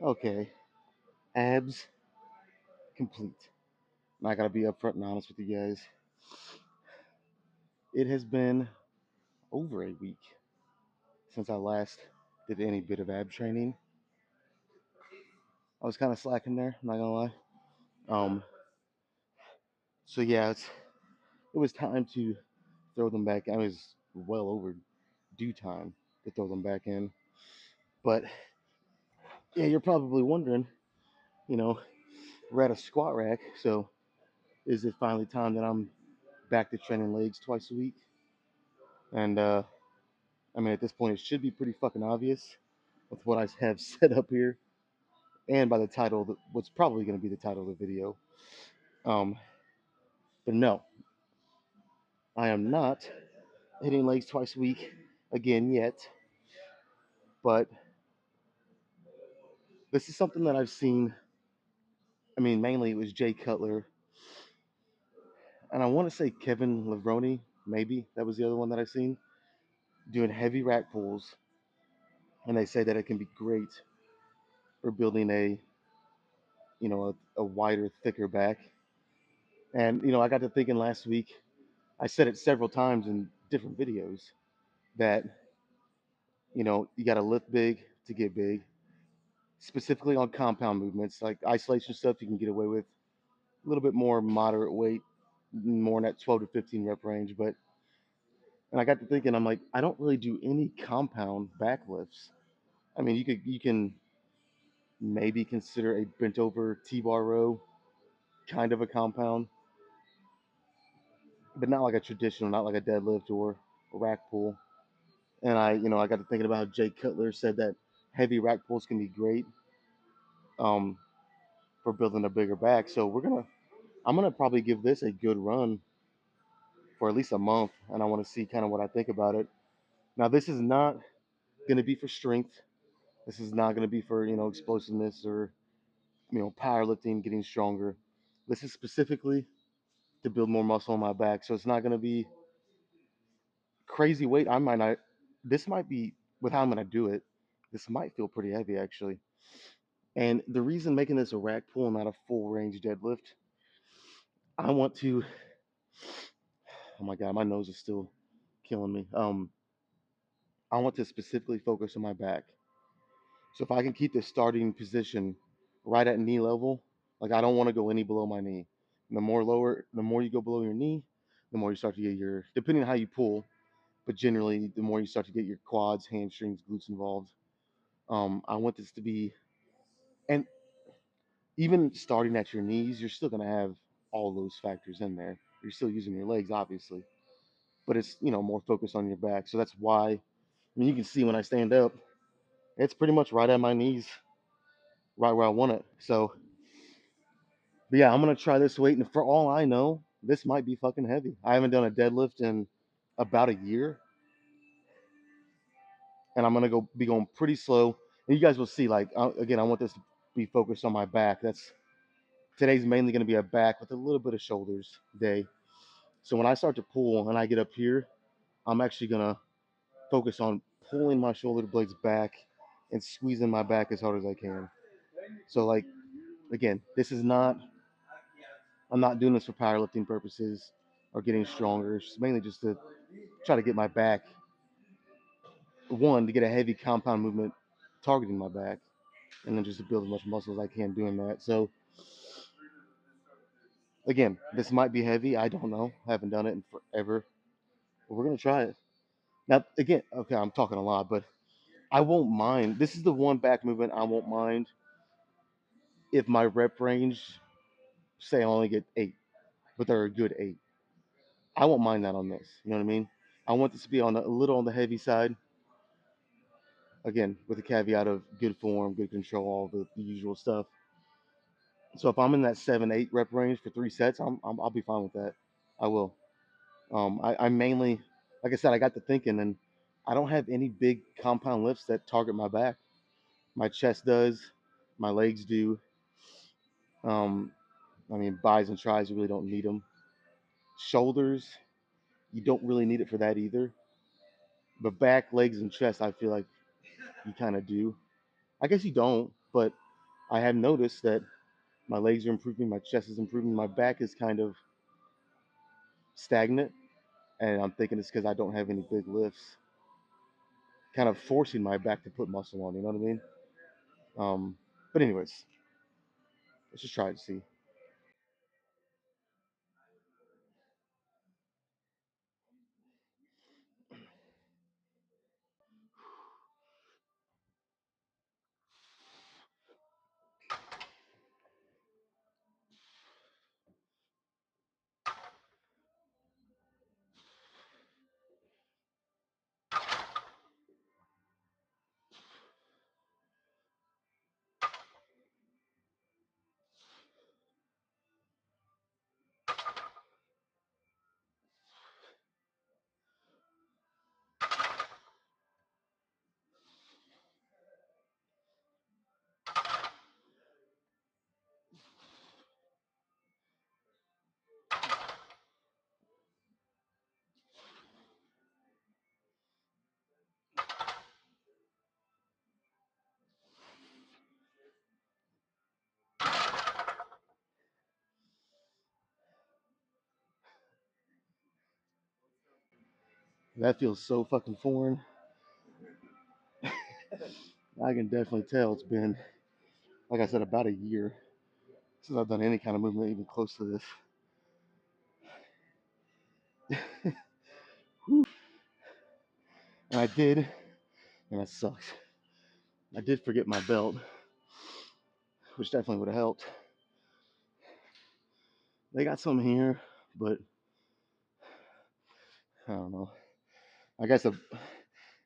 Okay, abs complete. And I gotta be upfront and honest with you guys. It has been over a week since I last did any bit of ab training. I was kind of slacking there, I'm not gonna lie. Um, so yeah, it was time to throw them back. I was well over due time to throw them back in. But yeah, you're probably wondering, you know, we're at a squat rack, so is it finally time that I'm back to training legs twice a week? And I mean, at this point, it should be pretty fucking obvious with what I have set up here, and by the title, what's probably going to be the title of the video. Um, but no, I am not hitting legs twice a week again yet. But this is something that I've seen. I mean, mainly it was Jay Cutler, and I want to say Kevin Levrone, maybe that was the other one that I've seen doing heavy rack pulls, and they say that it can be great for building a wider, thicker back. And I got to thinking last week. I said it several times in different videos that you got to lift big to get big, specifically on compound movements like isolation stuff. You can get away with a little bit more moderate weight, more in that 12 to 15 rep range. But and I got to thinking, I'm like, I don't really do any compound back lifts. I mean, you can maybe consider a bent over T-bar row kind of a compound, but not like a traditional, not like a deadlift or a rack pull. And I got to thinking about how Jay Cutler said that heavy rack pulls can be great um, for building a bigger back. So I'm gonna probably give this a good run for at least a month, and I want to see kind of what I think about it. Now, this is not gonna be for strength. This is not gonna be for explosiveness or powerlifting, getting stronger. This is specifically to build more muscle on my back. So it's not gonna be crazy weight. I might not. This might be with how I'm gonna do it. This might feel pretty heavy actually. And the reason making this a rack pull and not a full range deadlift, I want to. Oh my god, my nose is still killing me. I want to specifically focus on my back. So if I can keep the starting position right at knee level, like I don't want to go any below my knee. And the more you go below your knee, the more you start to get your, depending on how you pull, but generally the more you start to get your quads, hamstrings, glutes involved. I want this to be, and even starting at your knees, you're still going to have all those factors in there. You're still using your legs, obviously, but it's more focused on your back. So that's why. I mean, you can see when I stand up, it's pretty much right at my knees, right where I want it. So, but yeah, I'm gonna try this weight, and for all I know, this might be fucking heavy. I haven't done a deadlift in about a year, and I'm gonna be going pretty slow. And you guys will see. Like again, I want this to be focused on my back. That's today's mainly gonna be a back with a little bit of shoulders day. So when I start to pull and I get up here, I'm actually gonna focus on pulling my shoulder blades back and squeezing my back as hard as I can. So like again, this is not. I'm not doing this for powerlifting purposes or getting stronger. It's mainly just to try to get my back. One, to get a heavy compound movement targeting my back, and then just to build as much muscle as I can doing that. So again, this might be heavy. I don't know. I haven't done it in forever. But we're gonna try it. Now again, okay, I'm talking a lot, but I won't mind. This is the one back movement I won't mind if my rep range, say I only get 8, but they're a good 8. I won't mind that on this. You know what I mean? I want this to be on a little on the heavy side. Again, with the caveat of good form, good control, all the usual stuff. So if I'm in that 7, 8 rep range for 3 sets, I'll be fine with that. I will. I mainly, like I said, I got to thinking, and I don't have any big compound lifts that target my back. My chest does, my legs do. Um, I mean, buys and tries, you really don't need them. Shoulders, you don't really need it for that either. But back, legs, and chest, I feel like you kind of do. I guess you don't, but I have noticed that my legs are improving, my chest is improving, my back is kind of stagnant, and I'm thinking it's because I don't have any big lifts, kind of forcing my back to put muscle on. You know what I mean? Um, but anyways, let's just try it to see. That feels so fucking foreign. I can definitely tell it's been, like I said, about a year since I've done any kind of movement even close to this. And I did, and that sucks. I did forget my belt, which definitely would have helped. They got some here, but I don't know. I guess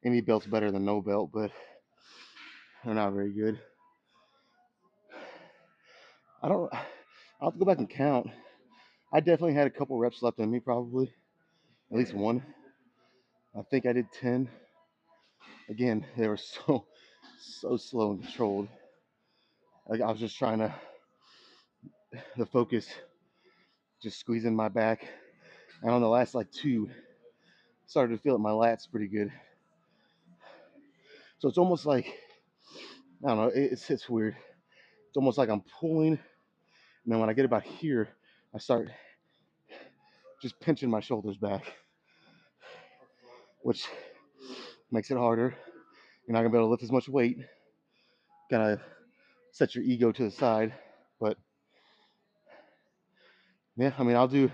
any belt's better than no belt, but they're not very good. I don't. I'll have to go back and count. I definitely had a couple reps left in me, probably at least one. I think I did 10. Again, they were so slow and controlled. Like I was just trying to the focus, just squeezing my back. And on the last like two, started to feel it my lats pretty good. So it's almost like I don't know. It's weird. It's almost like I'm pulling, and then when I get about here, I start just pinching my shoulders back, which makes it harder. You're not gonna be able to lift as much weight. Gotta set your ego to the side. But yeah, I mean, I'll do.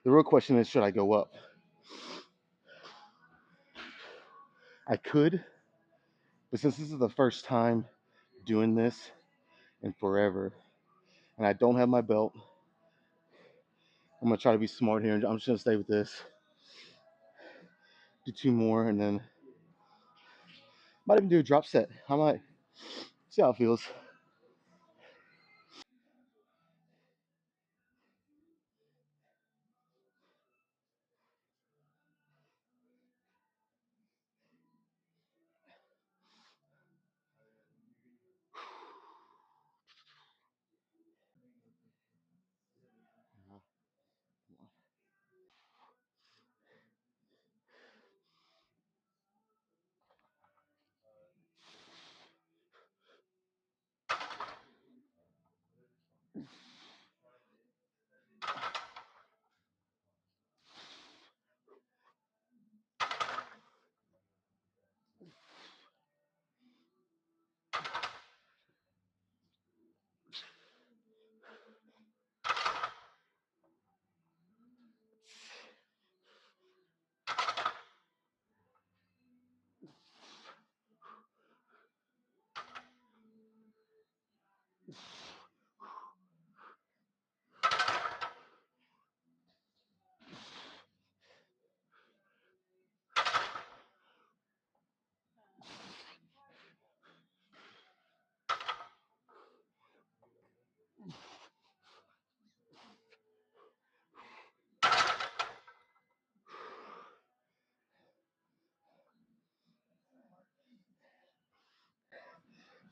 The real question is, should I go up? I could, but since this is the first time doing this in forever, and I don't have my belt, I'm gonna try to be smart here, and I'm just gonna stay with this. Do two more, and then might even do a drop set. I might see how it feels.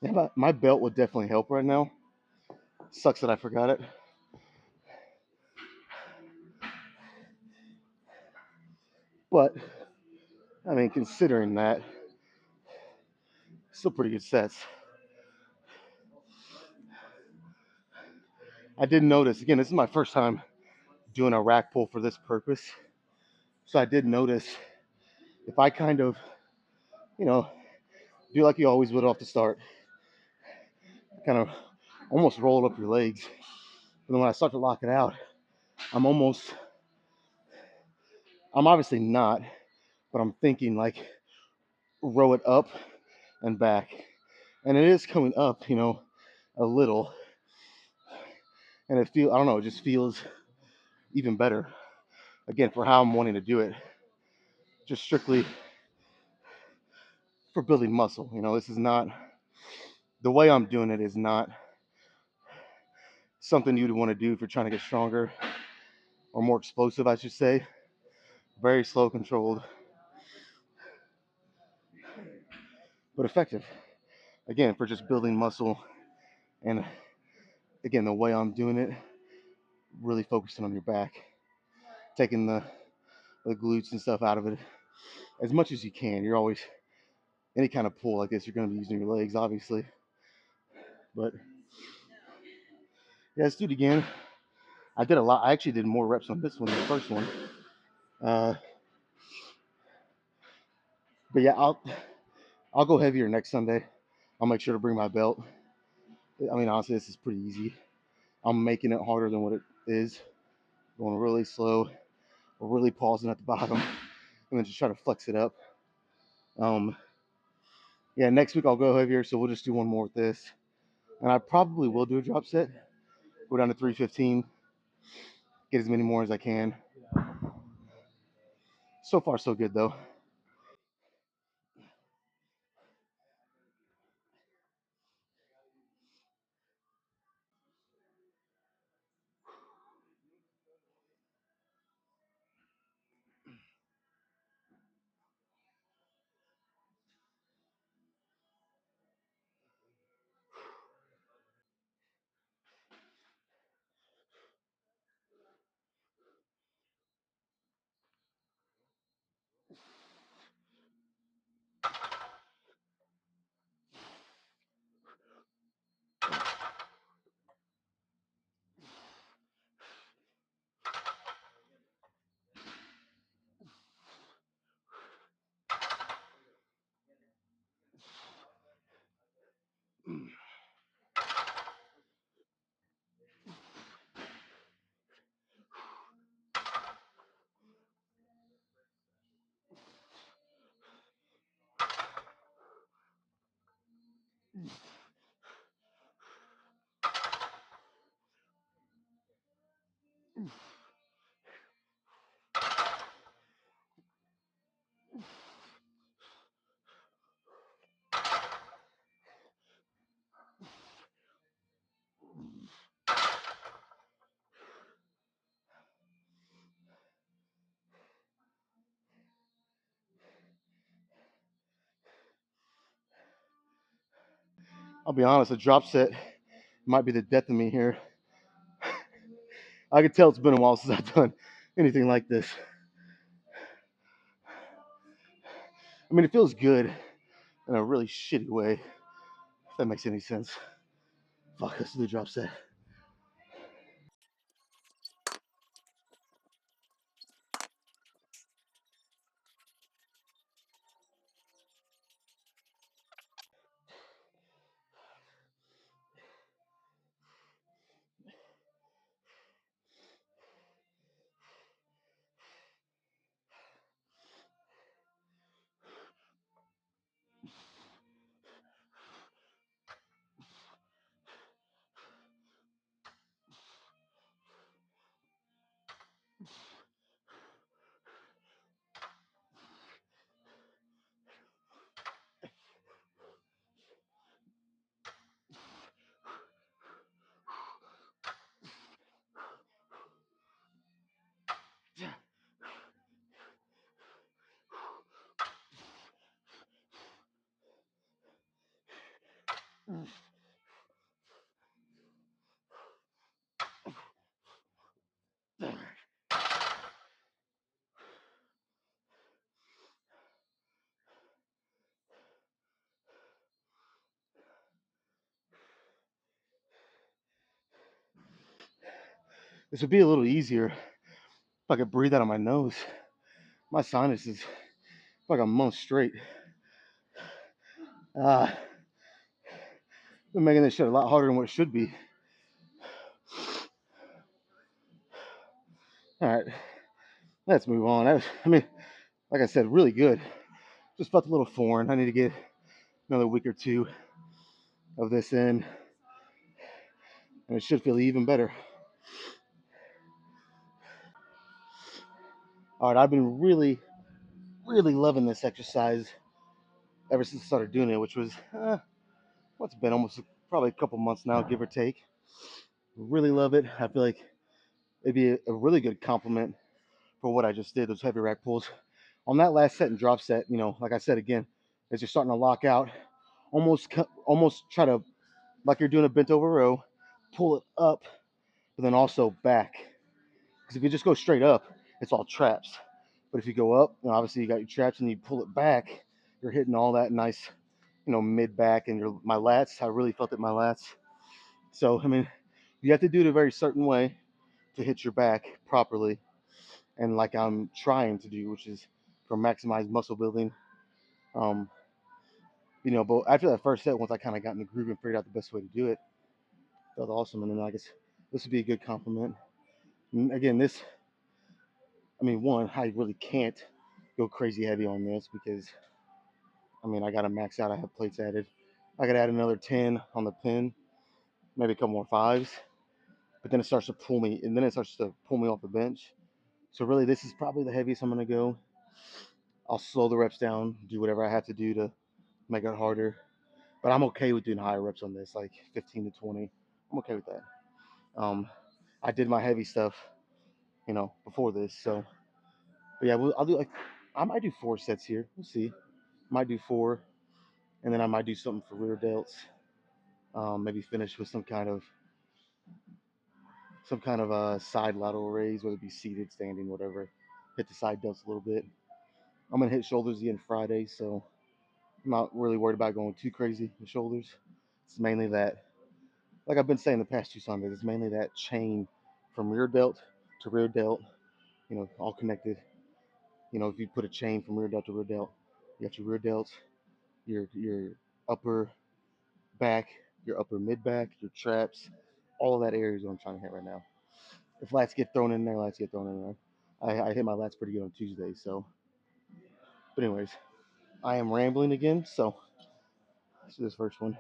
Yeah, my belt would definitely help right now. Sucks that I forgot it. But I mean, considering that, still pretty good sets. I did notice again. This is my first time doing a rack pull for this purpose, so I did notice if I kind of, you know, do like you always would off the start, kind of almost roll up your legs. And then when I start to lock it out, I'm almost, I'm obviously not, but I'm thinking like row it up and back. And it is coming up, a little. And I don't know, it just feels even better. Again, for how I'm wanting to do it, just strictly for building muscle. This is not, the way I'm doing it is not something you'd want to do if you're trying to get stronger or more explosive, I should say. Very slow, controlled, but effective. Again, for just building muscle. And again, the way I'm doing it, really focusing on your back, taking the glutes and stuff out of it as much as you can. You're always, any kind of pull like this, you're going to be using your legs, obviously. But yeah, let's do it again. I did a lot. I actually did more reps on this one than the first one. Uh, but yeah, I'll go heavier next Sunday. I'll make sure to bring my belt. I mean, honestly, this is pretty easy. I'm making it harder than what it is. Going really slow, or really pausing at the bottom, and then just try to flex it up. Um, yeah, next week I'll go heavier, so we'll just do one more with this. And I probably will do a drop set. Go down to 315. Get as many more as I can. So far, so good, though. I'll be honest, a drop set might be the death of me here. I can tell it's been a while since I've done anything like this. I mean, it feels good in a really shitty way, if that makes any sense. Fuck, let's do the drop set. This would be a little easier if I could breathe out of my nose. My sinuses, like a month straight. Ah, been making this shit a lot harder than what it should be. All right, let's move on. I mean, like I said, really good. Just felt a little foreign. I need to get another week or two of this in, and it should feel even better. All right, I've been really, really loving this exercise ever since I started doing it, which was what's been almost probably a couple months now, give or take. Really love it. I feel like it'd be a really good compliment for what I just did, those heavy rack pulls. On that last set and drop set, like I said again, as you're starting to lock out, almost try to, like you're doing a bent over row, pull it up, but then also back. Because if you just go straight up, it's all traps. But if you go up, obviously you got your traps and you pull it back, you're hitting all that nice, mid back and my lats. I really felt it in my lats. So, I mean, you have to do it a very certain way to hit your back properly. And like I'm trying to do, which is for maximize muscle building. Um, but after that first set, once I kind of got in the groove and figured out the best way to do it, felt awesome. And then I guess this would be a good compliment. And again, I mean, one, I really can't go crazy heavy on this because, I mean, I got to max out. I have plates added. I could add another 10 on the pin, maybe a couple more fives, but then it starts to pull me, and then it starts to pull me off the bench. So really, this is probably the heaviest I'm going to go. I'll slow the reps down, do whatever I have to do to make it harder. But I'm okay with doing higher reps on this, like 15 to 20. I'm okay with that. I did my heavy stuff, before this. So, but yeah, I'll do I might do 4 sets here. We'll see. Might do 4, and then I might do something for rear delts. Maybe finish with some kind of side lateral raise, whether it be seated, standing, whatever. Hit the side delts a little bit. I'm gonna hit shoulders again Friday, so I'm not really worried about going too crazy with shoulders. It's mainly that, like I've been saying the past 2 Sundays, it's mainly that chain from rear delt to rear delt, all connected. If you put a chain from rear delt to rear delt, you got your rear delts, your upper back, your upper mid back, your traps, all of that area is what I'm trying to hit right now. If lats get thrown in there, lats get thrown in there. I hit my lats pretty good on Tuesday, so. But anyways, I am rambling again, so let's do this first one.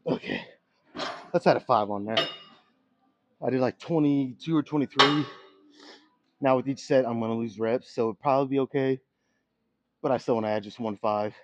Okay, let's add a 5 on there. I did like 22 or 23. Now with each set, I'm gonna lose reps, so it'll probably be okay. But I still want to add just 1 5.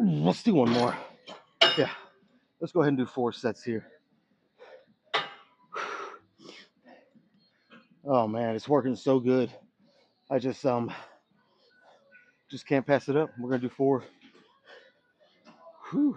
Let's do one more. Yeah, let's go ahead and do 4 sets here. Oh man, it's working so good. I just can't pass it up. We're gonna do 4. Whew.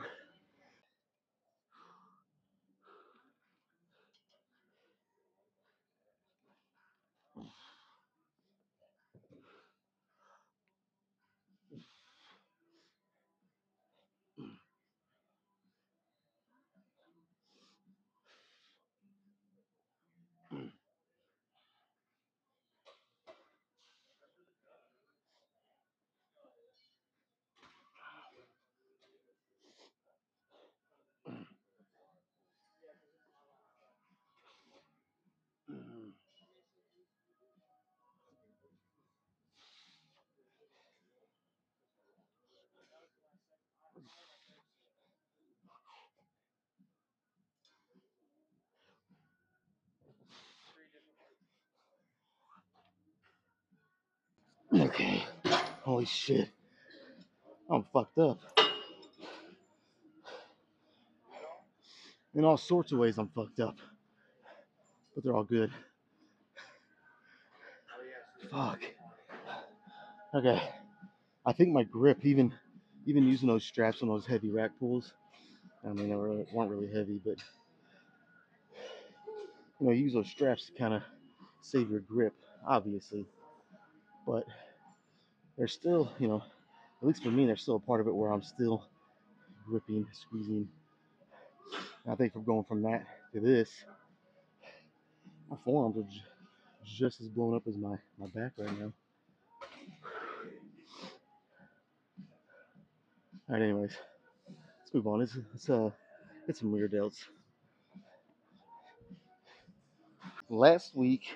Okay. Holy shit. I'm fucked up. In all sorts of ways, I'm fucked up. But they're all good. Fuck. Okay. I think my grip, even using those straps on those heavy rack pulls, I mean, they weren't really heavy, but you use those straps to kind of save your grip, obviously. But they're still, at least for me, they're still a part of it where I'm still gripping, squeezing. And I think from going from that to this, my forearms are just as blown up as my back right now. All right, anyways, let's move on. It's some rear delts. Last week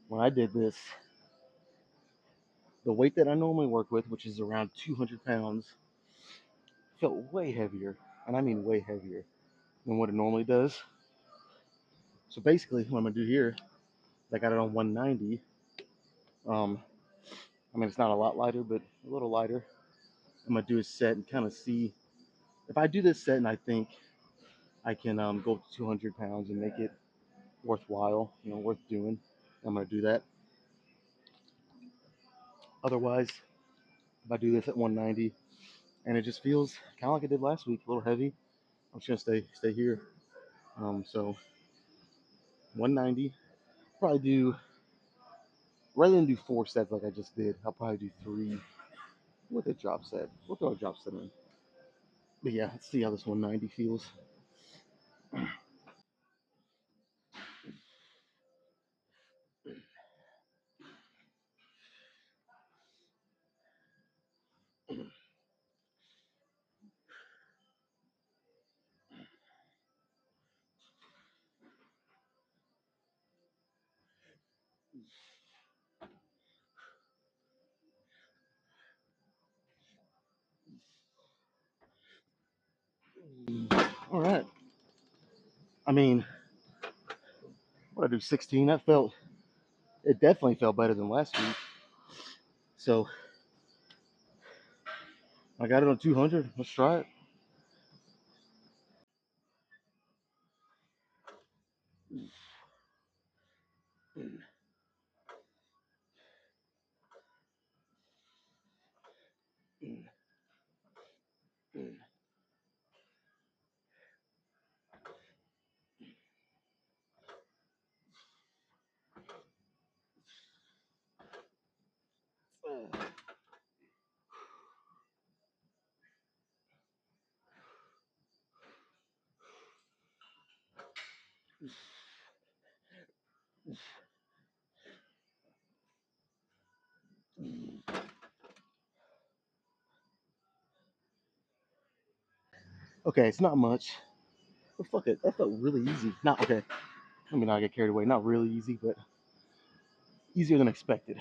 when I did this, the weight that I normally work with, which is around 200 pounds, felt way heavier, and I mean way heavier than what it normally does. So basically, what I'm gonna do here, I got it on 190. I mean, it's not a lot lighter, but a little lighter. I'm gonna do a set and kind of see if I do this set and I think I can go up to 200 pounds and make it worthwhile, worth doing. I'm gonna do that. Otherwise, if I do this at 190 and it just feels kind of like I did last week, a little heavy, I'm just gonna stay here. So 190. Probably do rather than do 4 sets like I just did. I'll probably do 3 with a drop set. We'll throw a drop set in. But yeah, let's see how this 190 feels. All right. I mean, what I do 16. It definitely felt better than last week. So I got it on 200. Let's try it. Okay, it's not much. But fuck it. That felt really easy. Not okay. Let me not get carried away. Not really easy, but easier than expected.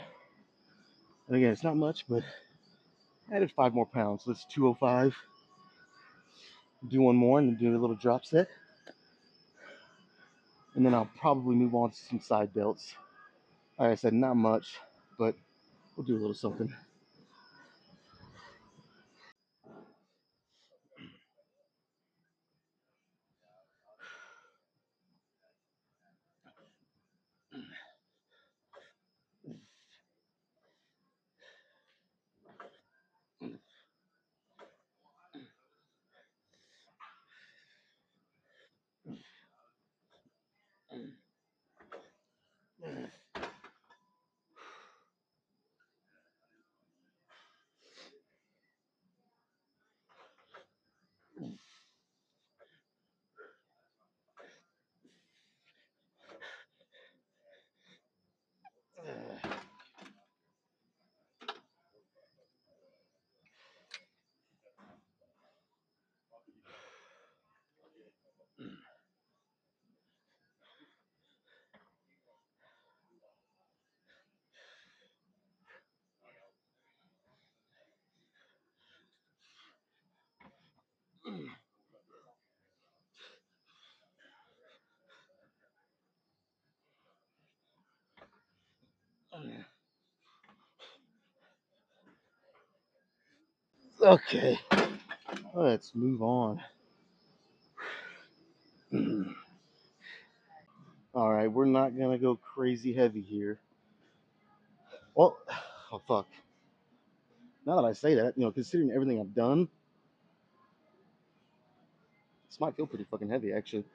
And again, it's not much, but I added 5 more pounds. So it's 205. Do one more and then do a little drop set. And then I'll probably move on to some side delts. Like I said, not much, but we'll do a little something. Okay, let's move on. All right, we're not gonna go crazy heavy here. Well, oh fuck. Now that I say that, considering everything I've done, this might feel pretty fucking heavy actually.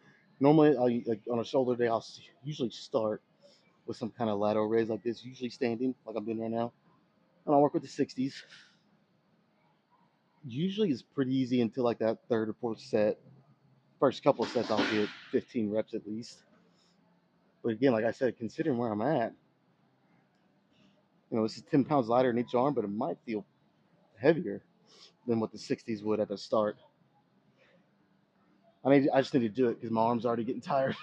Normally, like on a shoulder day, usually start with some kind of lateral raise like this, usually standing, like I'm doing right now, and I'll work with the 60s. Usually, it's pretty easy until like that third or fourth set. First couple of sets, I'll get 15 reps at least. But again, like I said, considering where I'm at, this is 10 pounds lighter in each arm, but it might feel heavier than what the 60s would at the start. I just need to do it because my arm's already getting tired.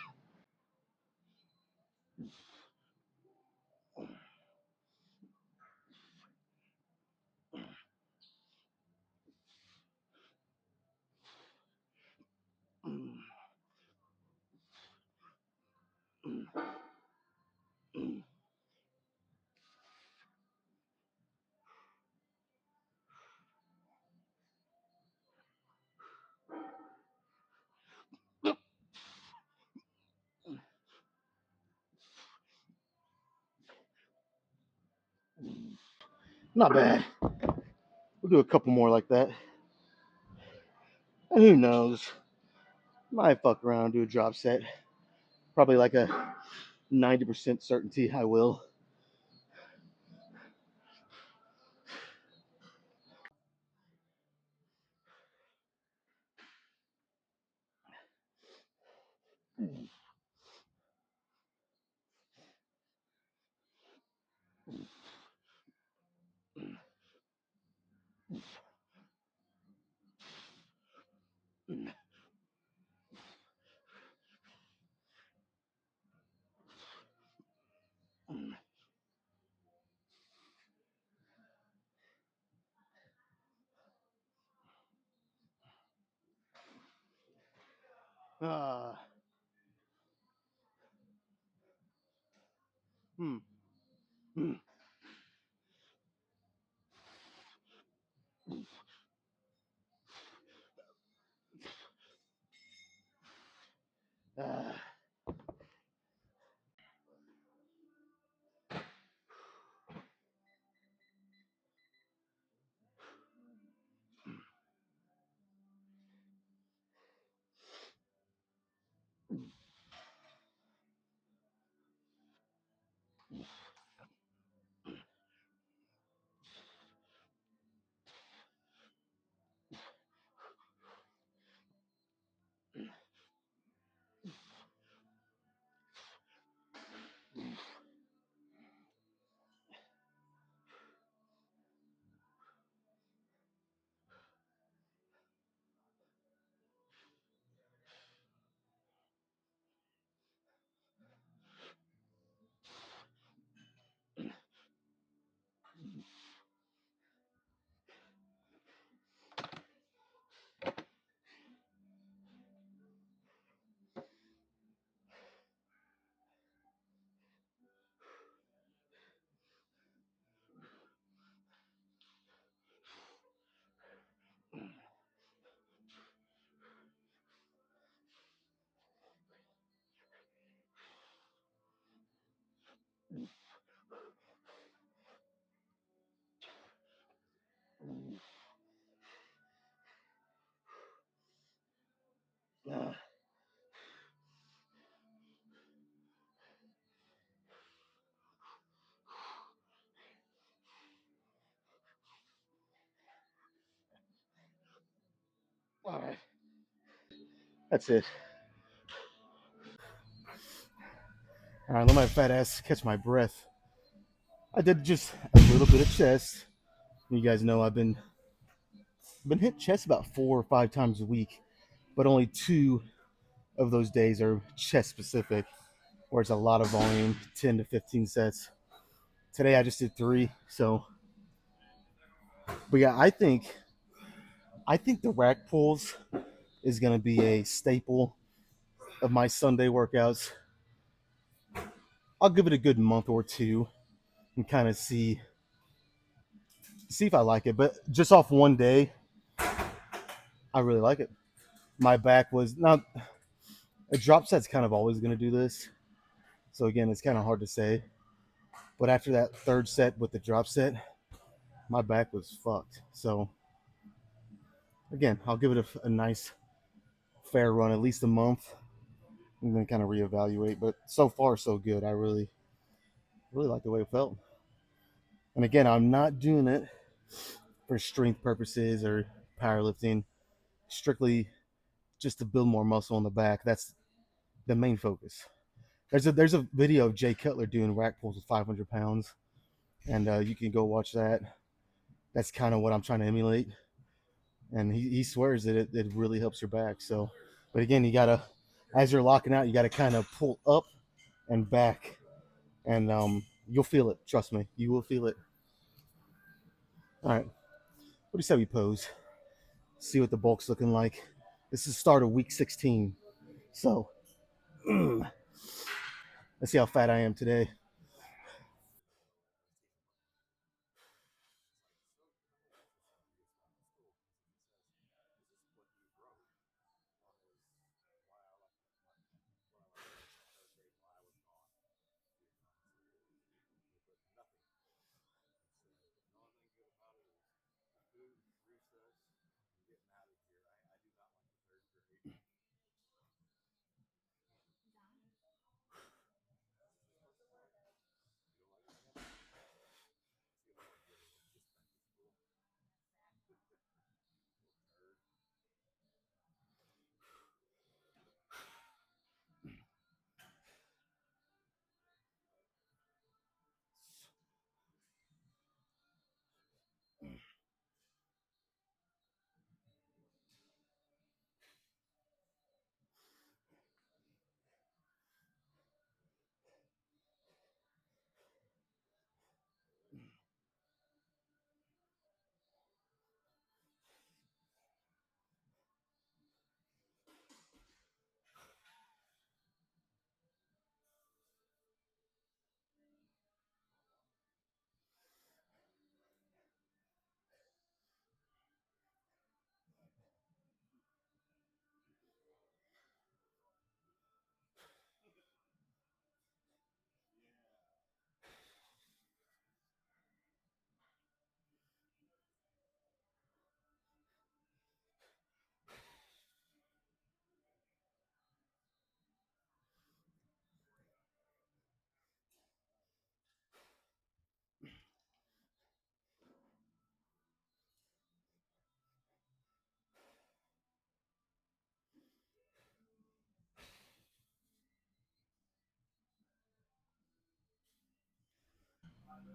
Not bad. We'll do a couple more like that. And who knows? Might fuck around, do a drop set. Probably like a 90% certainty I will. Uh, hmm. Hmm. Uh, All right, that's it. All right, let my fat ass catch my breath. I did just a little bit of chest. You guys know I've been hit chest about 4 or 5 times a week, but only 2 of those days are chest specific, where it's a lot of volume, 10 to 15 sets. Today I just did 3, so but yeah, I think the rack pulls is gonna be a staple of my Sunday workouts. I'll give it a good month or two and kind of see if I like it. But just off one day, I really like it. My back was not a drop set's kind of always going to do this. So again, it's kind of hard to say. But after that third set with the drop set, my back was fucked. So again, I'll give it a nice fair run, at least a month, and then kind of reevaluate. But so far, so good. I really like the way it felt. And again, I'm not doing it for strength purposes or powerlifting. Strictly just to build more muscle in the back. That's the main focus. There's a video of Jay Cutler doing rack pulls with 500 pounds, and you can go watch that. That's kind of what I'm trying to emulate, and he swears that it really helps your back. So, but again, you gotta as you're locking out, you gotta kind of pull up and back, and you'll feel it. Trust me, you will feel it. All right, what do you say we pose? See what the bulk's looking like. This is the start of week 16, so let's see how fat I am today.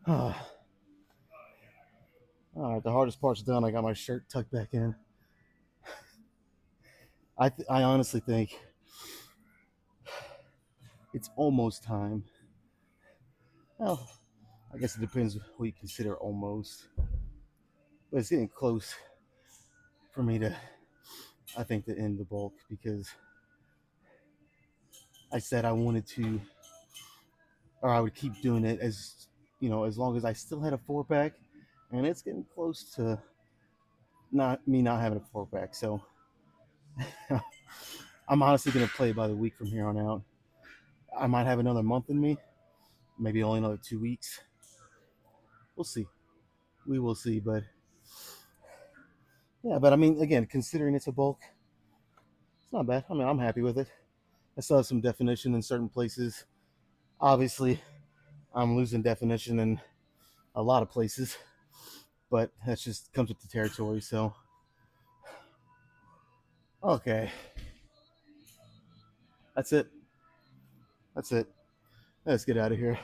All right, the hardest part's done. I got my shirt tucked back in. I honestly think it's almost time. Well, I guess it depends what you consider almost, but it's getting close for me to, I think, to end the bulk because I said I wanted to, or I would keep doing it as as long as I still had a 4 pack, and it's getting close to not having a 4 pack. So I'm honestly gonna play by the week from here on out. I might have another month in me, maybe only another 2 weeks. We'll see. We will see, but yeah, but I mean, again, considering it's a bulk, it's not bad. I mean, I'm happy with it. I still have some definition in certain places. Obviously, I'm losing definition in a lot of places, but that just comes with the territory. So, Okay, that's it. That's it. Let's get out of here.